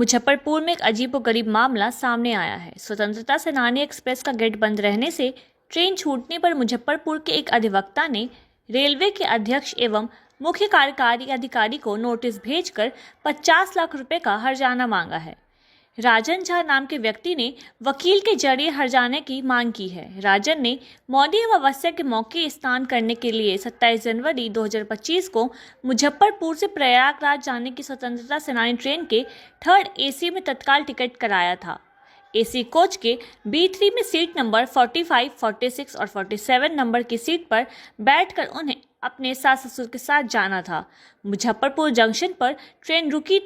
मुजफ्फरपुर में एक अजीबोगरीब मामला सामने आया है। स्वतंत्रता सेनानी एक्सप्रेस का गेट बंद रहने से ट्रेन छूटने पर मुजफ्फरपुर के एक अधिवक्ता ने रेलवे के अध्यक्ष एवं मुख्य कार्यकारी अधिकारी को नोटिस भेजकर 50 लाख रुपए का हर्जाना मांगा है। राजन झा नाम के व्यक्ति ने वकील के जरिए हर्जाने की मांग की है। राजन ने मौनी अमावस्या के मौके स्नान करने के लिए 27 जनवरी 2025 को मुजफ्फरपुर से प्रयागराज जाने की स्वतंत्रता सेनानी ट्रेन के 3rd AC में तत्काल टिकट कराया था। AC कोच के B3 में सीट नंबर 45, 46 और 47 नंबर की सीट पर बैठकर उन्हें अपने सास ससुर के साथ जाना था। मुजफ्फरपुर जंक्शन पर ट्रेन रुकी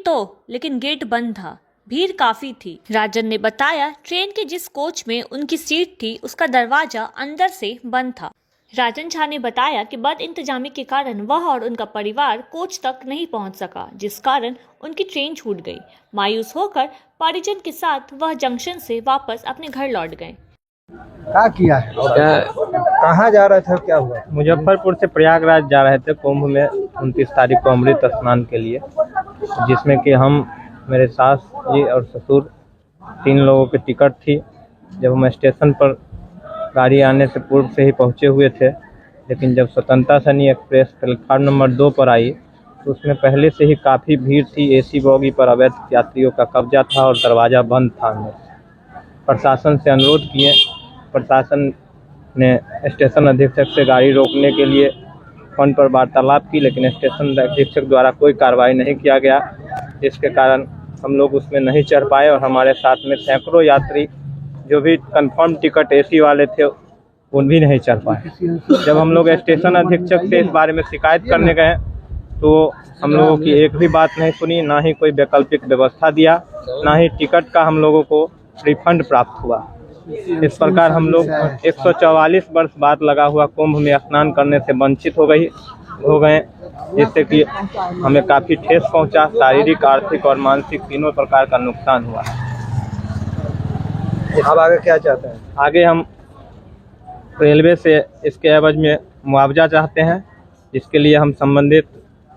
लेकिन गेट बंद था। भीड़ काफी थी। राजन ने बताया ट्रेन के जिस कोच में उनकी सीट थी उसका दरवाजा अंदर से बंद था। राजन झा ने बताया कि बद इंतजामी के कारण वह और उनका परिवार कोच तक नहीं पहुंच सका, जिस कारण उनकी ट्रेन छूट गई। मायूस होकर परिजन के साथ वह जंक्शन से वापस अपने घर लौट गए। क्या किया है? कहाँ जा रहे थे? क्या हुआ? मुजफ्फरपुर से प्रयागराज जा रहे थे कुंभ में 29 तारीख को अमृत स्नान के लिए, जिसमें कि हम, मेरे सास जी और ससुर 3 लोगों की टिकट थी। जब हम स्टेशन पर गाड़ी आने से पूर्व से ही पहुंचे हुए थे, लेकिन जब स्वतंत्रता सेनानी एक्सप्रेस प्लेटफार्म नंबर 2 पर आई तो उसमें पहले से ही काफ़ी भीड़ थी। AC बोगी पर अवैध यात्रियों का कब्जा था और दरवाज़ा बंद था। प्रशासन से अनुरोध किए, प्रशासन ने स्टेशन अधीक्षक से गाड़ी रोकने के लिए फ़ोन पर वार्तालाप की, लेकिन स्टेशन अधीक्षक द्वारा कोई कार्रवाई नहीं किया गया। इसके कारण हम लोग उसमें नहीं चढ़ पाए और हमारे साथ में सैकड़ों यात्री जो भी कंफर्म टिकट AC वाले थे वो भी नहीं चढ़ पाए। जब हम लोग स्टेशन अधीक्षक से इस बारे में शिकायत करने गए तो हम लोगों की एक भी बात नहीं सुनी, ना ही कोई वैकल्पिक व्यवस्था दिया, ना ही टिकट का हम लोगों को रिफंड प्राप्त हुआ। इस प्रकार हम लोग 144 वर्ष बाद लगा हुआ कुंभ में स्नान करने से वंचित हो गए, जिससे कि हमें काफ़ी ठेस पहुंचा। शारीरिक, आर्थिक और मानसिक तीनों प्रकार का नुकसान हुआ। अब आगे क्या चाहते हैं? आगे हम रेलवे से इसके एवज में मुआवजा चाहते हैं, जिसके लिए हम संबंधित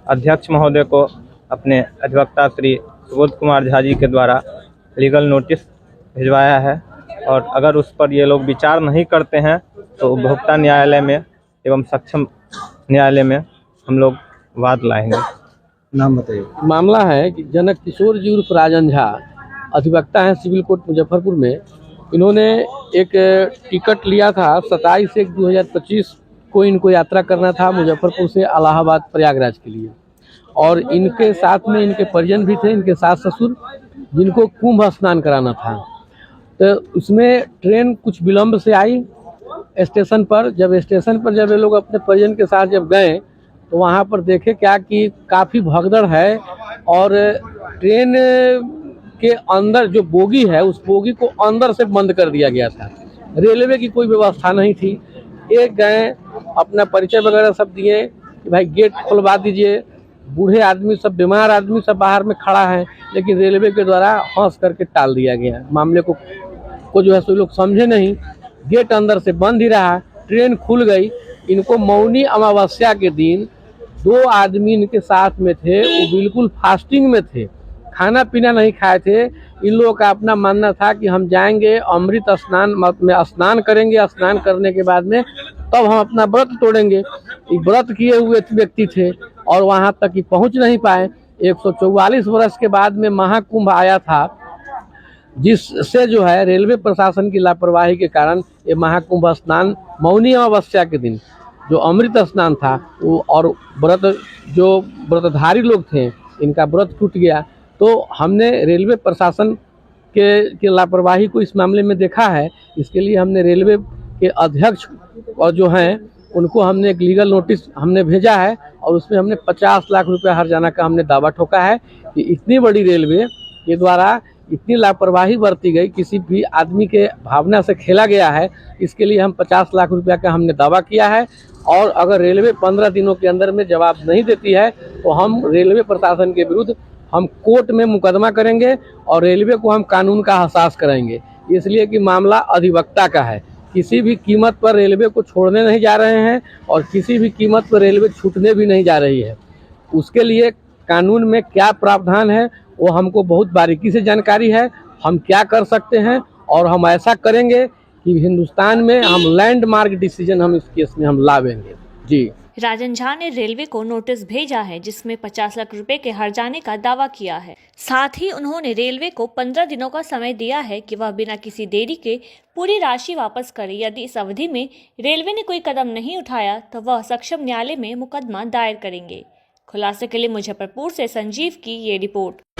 अध्यक्ष महोदय को अपने अधिवक्ता श्री सुबोध कुमार झा जी के द्वारा लीगल नोटिस भिजवाया है, और अगर उस पर ये लोग विचार नहीं करते हैं तो उपभोक्ता न्यायालय में एवं सक्षम न्यायालय में हम लोग वाद लाएंगे। नाम बताइए। मामला है कि जनक किशोर जी उर्फ राजन झा अधिवक्ता हैं सिविल कोर्ट मुजफ्फरपुर में। इन्होंने एक टिकट लिया था 27/1/2025 को। इनको यात्रा करना था मुजफ्फरपुर से इलाहाबाद प्रयागराज के लिए, और इनके साथ में इनके परिजन भी थे, इनके सास ससुर, जिनको कुंभ स्नान कराना था। तो उसमें ट्रेन कुछ विलम्ब से आई स्टेशन पर। जब स्टेशन पर जब ये लोग अपने परिजन के साथ जब गए तो वहाँ पर देखे क्या कि काफ़ी भगदड़ है, और ट्रेन के अंदर जो बोगी है उस बोगी को अंदर से बंद कर दिया गया था। रेलवे की कोई व्यवस्था नहीं थी। एक गए, अपना परिचय वगैरह सब दिए कि भाई गेट खुलवा दीजिए। बूढ़े आदमी सब, बीमार आदमी सब बाहर में खड़ा है, लेकिन रेलवे के द्वारा हंस करके टाल दिया गया। मामले को जो है सो लोग समझे नहीं। गेट अंदर से बंद ही रहा। ट्रेन खुल गई। इनको मौनी अमावस्या के दिन 2 आदमी इनके साथ में थे, वो बिल्कुल फास्टिंग में थे, खाना पीना नहीं खाए थे। इन लोगों का अपना मानना था कि हम जाएंगे अमृत स्नान में स्नान करेंगे, स्नान करने के बाद में तब हम अपना व्रत तोड़ेंगे। व्रत किए हुए व्यक्ति थे और वहां तक ही पहुंच नहीं पाए। 144 वर्ष के बाद में महाकुंभ आया था, जिससे जो है रेलवे प्रशासन की लापरवाही के कारण ये महाकुंभ स्नान मौनी अमावस्या के दिन जो अमृत स्नान था वो, और जो व्रतधारी लोग थे इनका व्रत टूट गया। तो हमने रेलवे प्रशासन के लापरवाही को इस मामले में देखा है। इसके लिए हमने रेलवे के अध्यक्ष और जो हैं उनको हमने एक लीगल नोटिस हमने भेजा है, और उसमें हमने 50 लाख रुपया हर्जाना का हमने दावा ठोका है कि इतनी बड़ी रेलवे के द्वारा इतनी लापरवाही बरती गई, किसी भी आदमी के भावना से खेला गया है। इसके लिए हम 50 लाख रुपया का हमने दावा किया है, और अगर रेलवे 15 दिनों के अंदर में जवाब नहीं देती है तो हम रेलवे प्रशासन के विरुद्ध हम कोर्ट में मुकदमा करेंगे और रेलवे को हम कानून का एहसास कराएंगे। इसलिए कि मामला अधिवक्ता का है। किसी भी कीमत पर रेलवे को छोड़ने नहीं जा रहे हैं और किसी भी कीमत पर रेलवे छूटने भी नहीं जा रही है। उसके लिए कानून में क्या प्रावधान है वो हमको बहुत बारीकी से जानकारी है, हम क्या कर सकते हैं और हम ऐसा करेंगे कि हिंदुस्तान में हम लैंडमार्क डिसीजन हम इस केस में हम लावेंगे। जी। राजन झा ने रेलवे को नोटिस भेजा है जिसमें 50 लाख रुपए के हर्जाने का दावा किया है। साथ ही उन्होंने रेलवे को 15 दिनों का समय दिया है कि वह बिना किसी देरी के पूरी राशि वापस करे। यदि इस अवधि में रेलवे ने कोई कदम नहीं उठाया तो वह सक्षम न्यायालय में मुकदमा दायर करेंगे। खुलासे के लिए मुजफ्फरपुर से संजीव की ये रिपोर्ट।